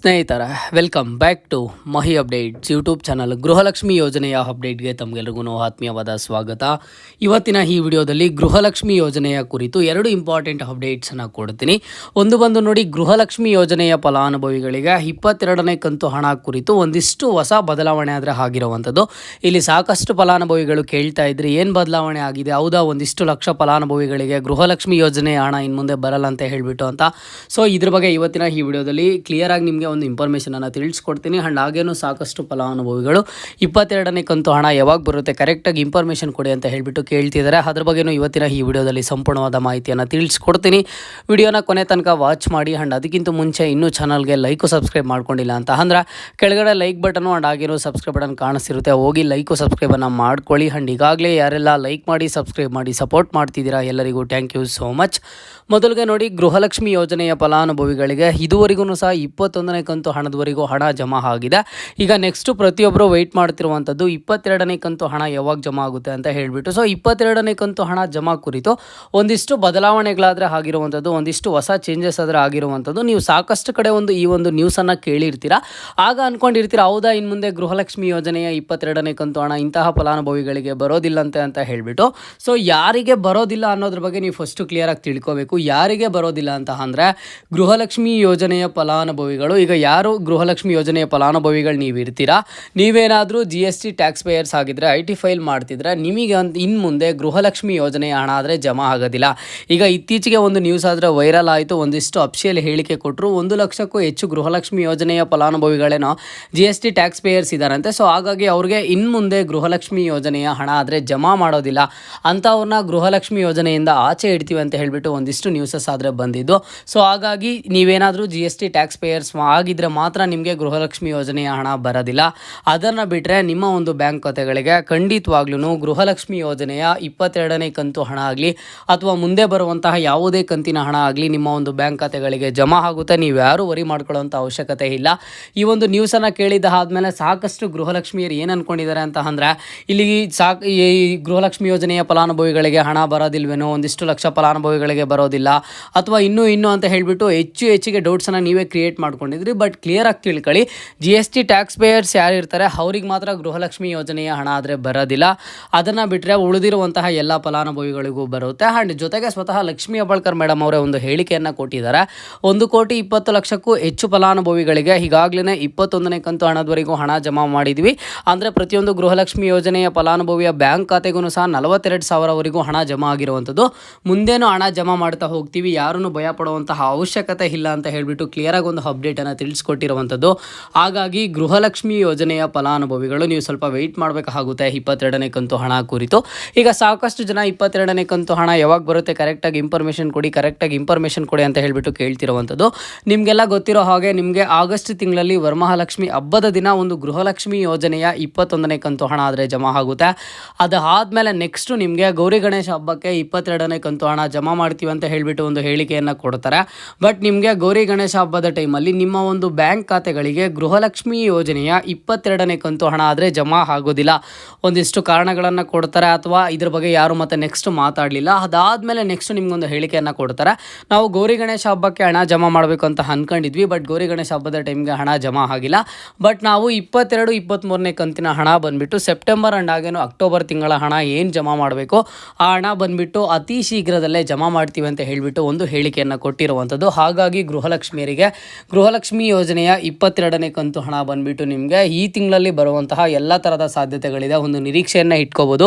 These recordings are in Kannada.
ಸ್ನೇಹಿತರ welcome back to Mahi updates YouTube channel. Gruhalakshmi ಯೋಜನೆಯ ಅಪ್ಡೇಟ್ಗೆ ತಮಗೆಲ್ಲರಿಗೂ ಆತ್ಮೀಯವಾದ ಸ್ವಾಗತ. ಇವತ್ತಿನ ಈ ವಿಡಿಯೋದಲ್ಲಿ ಗೃಹಲಕ್ಷ್ಮಿ ಯೋಜನೆಯ ಕುರಿತು ಎರಡು ಇಂಪಾರ್ಟೆಂಟ್ ಅಪ್ಡೇಟ್ಸನ್ನು ಕೊಡ್ತೀನಿ. ಒಂದು ಬಂದು ನೋಡಿ, ಗೃಹಲಕ್ಷ್ಮಿ ಯೋಜನೆಯ ಫಲಾನುಭವಿಗಳಿಗೆ 22ನೇ ಕಂತು ಹಣ ಕುರಿತು ಒಂದಿಷ್ಟು ಹೊಸ ಬದಲಾವಣೆ ಆದರೆ ಆಗಿರುವಂಥದ್ದು. ಇಲ್ಲಿ ಸಾಕಷ್ಟು ಫಲಾನುಭವಿಗಳು ಕೇಳ್ತಾ ಇದ್ರಿ, ಏನು ಬದಲಾವಣೆ ಆಗಿದೆ, ಹೌದಾ ಒಂದಿಷ್ಟು ಲಕ್ಷ ಫಲಾನುಭವಿಗಳಿಗೆ ಗೃಹಲಕ್ಷ್ಮಿ ಯೋಜನೆ ಹಣ ಇನ್ನು ಮುಂದೆ ಬರಲ್ಲ ಅಂತ ಹೇಳಿಬಿಟ್ಟು ಅಂತ. ಸೊ ಇದ್ರ ಬಗ್ಗೆ ಇವತ್ತಿನ ಈ ವಿಡಿಯೋದಲ್ಲಿ ಕ್ಲಿಯರ್ ಆಗಿ ನಿಮಗೆ ಒಂದು ಇನ್ಫಾರ್ಮೇಷನನ್ನು ತಿಳಿಸ್ಕೊಡ್ತೀನಿ. ಆ್ಯಂಡ್ ಹಾಗೇನು ಸಾಕಷ್ಟು ಫಲಾನುಭವಿಗಳು 22ನೇ ಕಂತು ಹಣ ಯಾವಾಗ ಬರುತ್ತೆ, ಕರೆಕ್ಟಾಗಿ ಇನ್ಫಾರ್ಮೇಷನ್ ಕೊಡಿ ಅಂತ ಹೇಳಿಬಿಟ್ಟು ಕೇಳ್ತಿದ್ದಾರೆ. ಅದ್ರ ಬಗ್ಗೆಯೂ ಇವತ್ತಿನ ಈ ವಿಡಿಯೋದಲ್ಲಿ ಸಂಪೂರ್ಣವಾದ ಮಾಹಿತಿಯನ್ನು ತಿಳಿಸ್ಕೊಡ್ತೀನಿ. ವಿಡಿಯೋನ ಕೊನೆ ತನಕ ವಾಚ್ ಮಾಡಿ. ಆ್ಯಂಡ್ ಅದಕ್ಕಿಂತ ಮುಂಚೆ ಇನ್ನೂ ಚಾನಲ್ಗೆ ಲೈಕು ಸಬ್ಸ್ಕ್ರೈಬ್ ಮಾಡ್ಕೊಂಡಿಲ್ಲ ಅಂತ ಅಂದ್ರೆ ಕೆಳಗಡೆ ಲೈಕ್ ಬಟನು ಆ್ಯಂಡ್ ಹಾಗೇನು ಸಬ್ಸ್ಕ್ರೈಬ್ ಬಟನ್ ಕಾಣಿಸ್ತಿರುತ್ತೆ, ಹೋಗಿ ಲೈಕು ಸಬ್ಸ್ಕ್ರೈಬನ್ನು ಮಾಡ್ಕೊಳ್ಳಿ. ಆ್ಯಂಡ್ ಈಗಾಗಲೇ ಯಾರೆಲ್ಲ ಲೈಕ್ ಮಾಡಿ ಸಬ್ಸ್ಕ್ರೈಬ್ ಮಾಡಿ ಸಪೋರ್ಟ್ ಮಾಡ್ತಿದ್ದೀರಾ ಎಲ್ಲರಿಗೂ ಥ್ಯಾಂಕ್ ಯು ಸೋ ಮಚ್. ಮೊದಲಿಗೆ ನೋಡಿ, ಗೃಹಲಕ್ಷ್ಮಿ ಯೋಜನೆಯ ಫಲಾನುಭವಿಗಳಿಗೆ ಇದುವರೆಗೂ ಸಹ 21ನೇ ಕಂತು ಹಣದವರೆಗೂ ಹಣ ಜಮಾ ಆಗಿದೆ. ಈಗ ನೆಕ್ಸ್ಟ್ ಪ್ರತಿಯೊಬ್ಬರು ವೆಯ್ಟ್ ಮಾಡ್ತಿರುವಂಥದ್ದು 22ನೇ ಕಂತು ಹಣ ಯಾವಾಗ ಜಮಾ ಆಗುತ್ತೆ ಅಂತ ಹೇಳಿಬಿಟ್ಟು. ಸೊ 22ನೇ ಕಂತು ಹಣ ಜಮಾ ಕುರಿತು ಒಂದಿಷ್ಟು ಬದಲಾವಣೆಗಳಾದರೆ ಆಗಿರುವಂಥದ್ದು, ಒಂದಿಷ್ಟು ಹೊಸ ಚೇಂಜಸ್ ಆದರೆ ಆಗಿರುವಂಥದ್ದು. ನೀವು ಸಾಕಷ್ಟು ಕಡೆ ಈ ಒಂದು ನ್ಯೂಸನ್ನು ಕೇಳಿರ್ತೀರಾ. ಆಗ ಅಂದ್ಕೊಂಡಿರ್ತೀರಾ, ಹೌದಾ ಇನ್ನು ಮುಂದೆ ಗೃಹಲಕ್ಷ್ಮಿ ಯೋಜನೆಯ 22ನೇ ಕಂತು ಹಣ ಇಂತಹ ಫಲಾನುಭವಿಗಳಿಗೆ ಬರೋದಿಲ್ಲಂತೆ ಅಂತ ಹೇಳಿಬಿಟ್ಟು. ಸೊ ಯಾರಿಗೆ ಬರೋದಿಲ್ಲ ಅನ್ನೋದ್ರ ಬಗ್ಗೆ ನೀವು ಫಸ್ಟು ಕ್ಲಿಯರಾಗಿ ತಿಳ್ಕೋಬೇಕು. ಯಾರಿಗೆ ಬರೋದಿಲ್ಲ ಅಂತ ಅಂದರೆ ಗೃಹಲಕ್ಷ್ಮಿ ಯೋಜನೆಯ ಫಲಾನುಭವಿಗಳು. ಈಗ ಯಾರು ಗೃಹಲಕ್ಷ್ಮಿ ಯೋಜನೆಯ ಫಲಾನುಭವಿಗಳು ನೀವು ಇರ್ತೀರಾ, ನೀವೇನಾದರೂ GST ಟ್ಯಾಕ್ಸ್ ಪೇಯರ್ಸ್ ಆಗಿದ್ದರೆ, IT ಫೈಲ್ ಮಾಡ್ತಿದ್ರೆ, ನಿಮಗೆ ಇನ್ನು ಮುಂದೆ ಗೃಹಲಕ್ಷ್ಮಿ ಯೋಜನೆಯ ಹಣ ಆದರೆ ಜಮಾ ಆಗೋದಿಲ್ಲ. ಈಗ ಇತ್ತೀಚೆಗೆ ಒಂದು ನ್ಯೂಸ್ ಆದರೆ ವೈರಲ್ ಆಯಿತು, ಒಂದಿಷ್ಟು ಅಫಿಷಿಯಲ್ ಹೇಳಿಕೆ ಕೊಟ್ಟರು, 1 ಲಕ್ಷಕ್ಕೂ ಹೆಚ್ಚು ಗೃಹಲಕ್ಷ್ಮಿ ಯೋಜನೆಯ ಫಲಾನುಭವಿಗಳೇನೋ GST ಟ್ಯಾಕ್ಸ್ ಪೇಯರ್ಸ್ ಇದ್ದಾರಂತೆ. ಸೊ ಹಾಗಾಗಿ ಅವ್ರಿಗೆ ಇನ್ನು ಮುಂದೆ ಗೃಹಲಕ್ಷ್ಮಿ ಯೋಜನೆಯ ಹಣ ಆದರೆ ಜಮಾ ಮಾಡೋದಿಲ್ಲ, ಅಂಥವ್ರನ್ನ ಗೃಹಲಕ್ಷ್ಮಿ ಯೋಜನೆಯಿಂದ ಆಚೆ ಇಡ್ತೀವಿ ಅಂತ ಹೇಳಿಬಿಟ್ಟು ಒಂದಿಷ್ಟು ನ್ಯೂಸಸ್ ಆದರೆ ಬಂದಿದ್ದು. ಸೊ ಹಾಗಾಗಿ ನೀವೇನಾದರೂ GST ಟ್ಯಾಕ್ಸ್ ಪೇಯರ್ಸ್ ಆಗಿದ್ದರೆ ಮಾತ್ರ ನಿಮಗೆ ಗೃಹಲಕ್ಷ್ಮಿ ಯೋಜನೆಯ ಹಣ ಬರೋದಿಲ್ಲ. ಅದನ್ನು ಬಿಟ್ಟರೆ ನಿಮ್ಮ ಒಂದು ಬ್ಯಾಂಕ್ ಖಾತೆಗಳಿಗೆ ಖಂಡಿತವಾಗ್ಲೂ ಗೃಹಲಕ್ಷ್ಮಿ ಯೋಜನೆಯ 22ನೇ ಕಂತು ಹಣ ಆಗಲಿ ಅಥವಾ ಮುಂದೆ ಬರುವಂತಹ ಯಾವುದೇ ಕಂತಿನ ಹಣ ಆಗಲಿ ನಿಮ್ಮ ಒಂದು ಬ್ಯಾಂಕ್ ಖಾತೆಗಳಿಗೆ ಜಮಾ ಆಗುತ್ತೆ. ನೀವು ಯಾರೂ ವರಿ ಮಾಡ್ಕೊಳ್ಳೋಂಥ ಅವಶ್ಯಕತೆ ಇಲ್ಲ. ಈ ಒಂದು ನ್ಯೂಸನ್ನು ಕೇಳಿದ ಆದಮೇಲೆ ಸಾಕಷ್ಟು ಗೃಹಲಕ್ಷ್ಮಿಯರು ಏನು ಅಂದ್ಕೊಂಡಿದ್ದಾರೆ ಅಂತ ಅಂದರೆ, ಇಲ್ಲಿ ಈ ಗೃಹಲಕ್ಷ್ಮಿ ಯೋಜನೆಯ ಫಲಾನುಭವಿಗಳಿಗೆ ಹಣ ಬರೋದಿಲ್ವೇನೋ, ಒಂದಿಷ್ಟು ಲಕ್ಷ ಫಲಾನುಭವಿಗಳಿಗೆ ಬರೋದಿಲ್ಲ ಅಥವಾ ಇನ್ನೂ ಅಂತ ಹೇಳಿಬಿಟ್ಟು ಹೆಚ್ಚಿಗೆ ಡೌಟ್ಸನ್ನು ನೀವೇ ಕ್ರಿಯೇಟ್ ಮಾಡ್ಕೊಂಡಿದ್ರಿ. ಬಟ್ ಕ್ಲಿಯರಾಗಿ ತಿಳ್ಕೊಳ್ಳಿ, GST ಟ್ಯಾಕ್ಸ್ ಪೇಯರ್ಸ್ ಯಾರು ಇರ್ತಾರೆ ಅವ್ರಿಗೆ ಮಾತ್ರ ಗೃಹಲಕ್ಷ್ಮಿ ಯೋಜನೆಯ ಹಣ ಆದರೆ ಬರೋದಿಲ್ಲ. ಅದನ್ನು ಬಿಟ್ಟರೆ ಉಳಿದಿರುವಂತಹ ಎಲ್ಲ ಫಲಾನುಭವಿಗಳಿಗೂ ಬರುತ್ತೆ. ಆ್ಯಂಡ್ ಜೊತೆಗೆ ಸ್ವತಃ ಲಕ್ಷ್ಮೀ ಹೆಬ್ಬಾಳ್ಕರ್ ಮೇಡಮ್ ಅವರೇ ಒಂದು ಹೇಳಿಕೆಯನ್ನು ಕೊಟ್ಟಿದ್ದಾರೆ. 1,20,00,000ಕ್ಕೂ ಹೆಚ್ಚು ಫಲಾನುಭವಿಗಳಿಗೆ ಈಗಾಗಲೇ 21ನೇ ಕಂತು ಹಣದವರೆಗೂ ಹಣ ಜಮಾ ಮಾಡಿದ್ವಿ. ಅಂದರೆ ಪ್ರತಿಯೊಂದು ಗೃಹಲಕ್ಷ್ಮಿ ಯೋಜನೆಯ ಫಲಾನುಭವಿಯ ಬ್ಯಾಂಕ್ ಖಾತೆಗೂ ಸಹ 42,000ವರೆಗೂ ಹಣ ಜಮಾ ಆಗಿರುವಂಥದ್ದು. ಮುಂದೇನೂ ಹಣ ಜಮಾ ಮಾಡ್ತಾ ಹೋಗ್ತೀವಿ, ಯಾರೂ ಭಯ ಪಡುವಂತಹ ಅವಶ್ಯಕತೆ ಇಲ್ಲ ಅಂತ ಹೇಳಿಬಿಟ್ಟು ಕ್ಲಿಯರಾಗಿ ಒಂದು ಅಪ್ಡೇಟನ್ನು ತಿಳಿಸ್ಕೊಟ್ಟಿರುವಂಥದ್ದು. ಹಾಗಾಗಿ ಗೃಹಲಕ್ಷ್ಮಿ ಯೋಜನೆಯ ಫಲಾನುಭವಿಗಳು ನೀವು ಸ್ವಲ್ಪ ವೆಯ್ಟ್ ಮಾಡಬೇಕಾಗುತ್ತೆ 22ನೇ ಕಂತು ಹಣ ಕುರಿತು. ಈಗ ಸಾಕಷ್ಟು ಜನ 22ನೇ ಕಂತು ಹಣ ಯಾವಾಗ ಬರುತ್ತೆ, ಕರೆಕ್ಟಾಗಿ ಇನ್ಫಾರ್ಮೇಷನ್ ಕೊಡಿ ಅಂತ ಹೇಳಿಬಿಟ್ಟು ಕೇಳ್ತಿರುವಂಥದ್ದು. ನಿಮಗೆಲ್ಲ ಗೊತ್ತಿರೋ ಹಾಗೆ ನಿಮಗೆ ಆಗಸ್ಟ್ ತಿಂಗಳಲ್ಲಿ ವರಮಹಾಲಕ್ಷ್ಮಿ ಹಬ್ಬದ ದಿನ ಒಂದು ಗೃಹಲಕ್ಷ್ಮಿ ಯೋಜನೆಯ 21ನೇ ಕಂತು ಹಣ ಆದರೆ ಜಮಾ ಆಗುತ್ತೆ. ಅದಾದಮೇಲೆ ನೆಕ್ಸ್ಟು ನಿಮಗೆ ಗೌರಿ ಗಣೇಶ ಹಬ್ಬಕ್ಕೆ 22ನೇ ಕಂತು ಹಣ ಜಮಾ ಮಾಡ್ತೀವಿ ಅಂತ ಹೇಳಿಬಿಟ್ಟು ಒಂದು ಹೇಳಿಕೆಯನ್ನು ಕೊಡ್ತಾರೆ. ಬಟ್ ನಿಮಗೆ ಗೌರಿ ಗಣೇಶ ಹಬ್ಬದ ಟೈಮಲ್ಲಿ ನಿಮ್ಮ ಒಂದು ಬ್ಯಾಂಕ್ ಖಾತೆಗಳಿಗೆ ಗೃಹಲಕ್ಷ್ಮಿ ಯೋಜನೆಯ 22ನೇ ಕಂತು ಹಣ ಆದರೆ ಜಮಾ ಆಗೋದಿಲ್ಲ. ಒಂದಿಷ್ಟು ಕಾರಣಗಳನ್ನು ಕೊಡ್ತಾರೆ, ಅಥವಾ ಇದ್ರ ಬಗ್ಗೆ ಯಾರು ಮತ್ತೆ ನೆಕ್ಸ್ಟ್ ಮಾತಾಡಲಿಲ್ಲ. ಅದಾದಮೇಲೆ ನೆಕ್ಸ್ಟ್ ನಿಮಗೊಂದು ಹೇಳಿಕೆಯನ್ನು ಕೊಡ್ತಾರೆ, ನಾವು ಗೌರಿ ಗಣೇಶ ಹಬ್ಬಕ್ಕೆ ಹಣ ಜಮಾ ಮಾಡಬೇಕು ಅಂತ ಅಂದ್ಕೊಂಡಿದ್ವಿ, ಬಟ್ ಗೌರಿ ಗಣೇಶ ಹಬ್ಬದ ಟೈಮ್ಗೆ ಹಣ ಜಮಾ ಆಗಿಲ್ಲ. ಬಟ್ ನಾವು 22, 23ನೇ ಕಂತಿನ ಹಣ ಬಂದುಬಿಟ್ಟು ಸೆಪ್ಟೆಂಬರ್ ಆ್ಯಂಡ್ ಹಾಗೇನು ಅಕ್ಟೋಬರ್ ತಿಂಗಳ ಹಣ ಏನು ಜಮಾ ಮಾಡಬೇಕು ಆ ಹಣ ಬಂದುಬಿಟ್ಟು ಅತಿ ಶೀಘ್ರದಲ್ಲೇ ಜಮಾ ಮಾಡ್ತೀವಿ ಅಂತ ಹೇಳಿಬಿಟ್ಟು ಒಂದು ಹೇಳಿಕೆಯನ್ನು ಕೊಟ್ಟಿರುವಂಥದ್ದು. ಹಾಗಾಗಿ ಗೃಹಲಕ್ಷ್ಮಿಯರಿಗೆ ಗೃಹಲಕ್ಷ್ಮಿ ಯೋಜನೆಯ 22ನೇ ಕಂತು ಹಣ ಬಂದುಬಿಟ್ಟು ನಿಮಗೆ ಈ ತಿಂಗಳಲ್ಲಿ ಬರುವಂತಹ ಎಲ್ಲ ಥರದ ಸಾಧ್ಯತೆಗಳಿದೆ, ಒಂದು ನಿರೀಕ್ಷೆಯನ್ನು ಇಟ್ಕೋಬೋದು.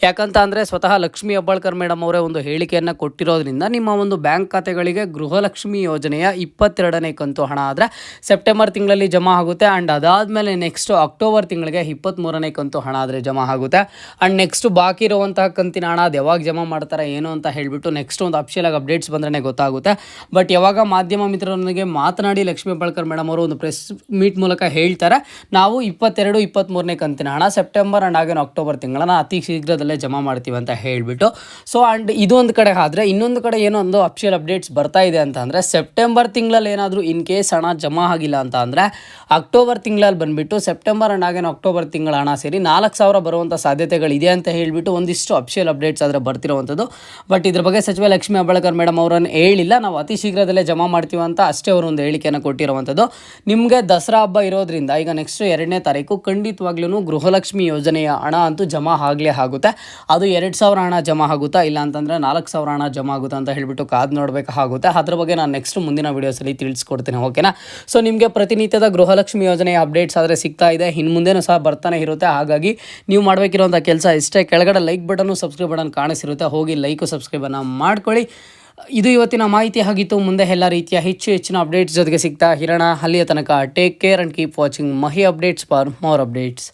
ಯಾಕಂತ ಅಂದರೆ ಸ್ವತಃ ಲಕ್ಷ್ಮೀ ಹೆಬ್ಬಾಳ್ಕರ್ ಮೇಡಮ್ ಅವರೇ ಒಂದು ಹೇಳಿಕೆಯನ್ನು ಕೊಟ್ಟಿರೋದ್ರಿಂದ ನಿಮ್ಮ ಒಂದು ಬ್ಯಾಂಕ್ ಖಾತೆಗಳಿಗೆ ಗೃಹಲಕ್ಷ್ಮಿ ಯೋಜನೆಯ 22ನೇ ಕಂತು ಹಣ ಆದರೆ ಸೆಪ್ಟೆಂಬರ್ ತಿಂಗಳಲ್ಲಿ ಜಮಾ ಆಗುತ್ತೆ. ಆ್ಯಂಡ್ ಅದಾದಮೇಲೆ ನೆಕ್ಸ್ಟ್ ಅಕ್ಟೋಬರ್ ತಿಂಗಳಿಗೆ 23ನೇ ಕಂತು ಹಣ ಆದರೆ ಜಮಾ ಆಗುತ್ತೆ. ಆ್ಯಂಡ್ ನೆಕ್ಸ್ಟ್ ಬಾಕಿ ಇರುವಂತಹ ಕಂತಿನ ಹಣ ಅದು ಯಾವಾಗ ಜಮಾ ಮಾಡ್ತಾರೆ ಏನು ಅಂತ ಹೇಳಿಬಿಟ್ಟು ನೆಕ್ಸ್ಟ್ ಒಂದು ಅಫಿಷಿಯಲ್ ಆಗಿ ಅಪ್ಡೇಟ್ಸ್ ಬಂದ್ರೆ ಗೊತ್ತಾಗುತ್ತೆ. ಬಟ್ ಯಾವಾಗ ಮಾಧ್ಯಮ ಮಿತ್ರರೊಂದಿಗೆ ಮಾತನಾಡಿ ಲಕ್ಷ್ಮೀ ಹೆಬ್ಬಾಳ್ಕರ್ ಮೇಡಮ್ ಅವರು ಒಂದು ಪ್ರೆಸ್ ಮೀಟ್ ಮೂಲಕ ಹೇಳ್ತಾರೆ, ನಾವು 22, 23ನೇ ಕಂತಿನ ಹಣ ಸೆಪ್ಟೆಂಬರ್ ಆ್ಯಂಡ್ ಹಾಗೇನು ಅಕ್ಟೋಬರ್ ತಿಂಗಳನ್ನ ಅತಿ ಶೀಘ್ರದಲ್ಲೇ ಜಮಾ ಮಾಡ್ತೀವಿ ಅಂತ ಹೇಳಿಬಿಟ್ಟು. ಸೊ ಆ್ಯಂಡ್ ಇದು ಒಂದು ಕಡೆ ಆದರೆ ಇನ್ನೊಂದು ಕಡೆ ಏನೋ ಒಂದು ಅಫಿಷಿಯಲ್ ಅಪ್ಡೇಟ್ಸ್ ಬರ್ತಾ ಇದೆ ಅಂತ ಅಂದರೆ, ಸೆಪ್ಟೆಂಬರ್ ತಿಂಗಳಲ್ಲಿ ಏನಾದರೂ ಇನ್ ಕೇಸ್ ಹಣ ಜಮಾ ಆಗಿಲ್ಲ ಅಂತ ಅಂದರೆ ಅಕ್ಟೋಬರ್ ತಿಂಗಳಲ್ಲಿ ಬಂದುಬಿಟ್ಟು ಸೆಪ್ಟೆಂಬರ್ ಆ್ಯಂಡ್ ಹಾಗೇನು ಅಕ್ಟೋಬರ್ ತಿಂಗಳ ಹಣ ಸೇರಿ 4,000 ಬರುವಂಥ ಸಾಧ್ಯತೆಗಳಿದೆ ಅಂತ ಹೇಳಿಬಿಟ್ಟು ಒಂದಿಷ್ಟು ಅಫಿಷಿಯಲ್ ಅಪ್ಡೇಟ್ಸ್ ಆದರೆ ಬರ್ತಿರುವಂಥದ್ದು. ಬಟ್ ಇದ್ರ ಬಗ್ಗೆ ಸಚಿವ ಲಕ್ಷ್ಮೀ ಹೆಬ್ಬಾಳ್ಕರ್ ಮೇಡಮ್ ಅವರನ್ನು ಹೇಳಿಲ್ಲ, ನಾವು ಅತಿ ಶೀಘ್ರದಲ್ಲೇ ಜಮಾ ಮಾಡ್ತೀವಿ ಅಂತ ಅಷ್ಟೇ ಅವರು ಒಂದು ಹೇಳಿಕೆಯನ್ನು ಕೊಟ್ಟಿರುವಂಥದ್ದು. ಇರುವಂಥದ್ದು. ನಿಮಗೆ ದಸರಾ ಹಬ್ಬ ಇರೋದ್ರಿಂದ ಈಗ ನೆಕ್ಸ್ಟ್ 2ನೇ ತಾರೀಕು ಖಂಡಿತವಾಗ್ಲೂ ಗೃಹಲಕ್ಷ್ಮಿ ಯೋಜನೆಯ ಹಣ ಅಂತೂ ಜಮಾ ಆಗಲೇ ಆಗುತ್ತೆ. ಅದು 2,000 ಹಣ ಜಮಾ ಆಗುತ್ತಾ ಇಲ್ಲ ಅಂತಂದರೆ 4,000 ಹಣ ಜಮಾ ಆಗುತ್ತಾ ಅಂತ ಹೇಳ್ಬಿಟ್ಟು ಕಾದು ನೋಡಬೇಕಾಗುತ್ತೆ. ಅದ್ರ ಬಗ್ಗೆ ನಾನು ನೆಕ್ಸ್ಟ್ ಮುಂದಿನ ವೀಡಿಯೋಸಲ್ಲಿ ತಿಳಿಸ್ಕೊಡ್ತೀನಿ, ಓಕೆನಾ. ಸೊ ನಿಮಗೆ ಪ್ರತಿನಿತ್ಯದ ಗೃಹಲಕ್ಷ್ಮಿ ಯೋಜನೆಯ ಅಪ್ಡೇಟ್ಸ್ ಆದರೆ ಸಿಗ್ತಾ ಇದೆ, ಇನ್ನು ಮುಂದೆನೂ ಸಹ ಬರ್ತಾನೆ ಇರುತ್ತೆ. ಹಾಗಾಗಿ ನೀವು ಮಾಡಬೇಕಿರುವಂಥ ಕೆಲಸ ಇಷ್ಟೇ, ಕೆಳಗಡೆ ಲೈಕ್ ಬಟನ್ನು ಸಬ್ಸ್ಕ್ರೈಬ್ ಬಟನ್ ಕಾಣಿಸಿರುತ್ತೆ, ಹೋಗಿ ಲೈಕು ಸಬ್ಸ್ಕ್ರೈಬನ್ನು ಮಾಡ್ಕೊಳ್ಳಿ. ಇದು ಇವತ್ತಿನ ಮಾಹಿತಿ ಆಗಿತ್ತು. ಮುಂದೆ ಎಲ್ಲ ರೀತಿಯ ಹೆಚ್ಚಿನ ಅಪ್ಡೇಟ್ಸ್ ಜೊತೆಗೆ ಸಿಗ್ತಾ ಇರೋಣ. ಅಲ್ಲಿಯ ತನಕ take care and keep watching Mahi updates for more updates.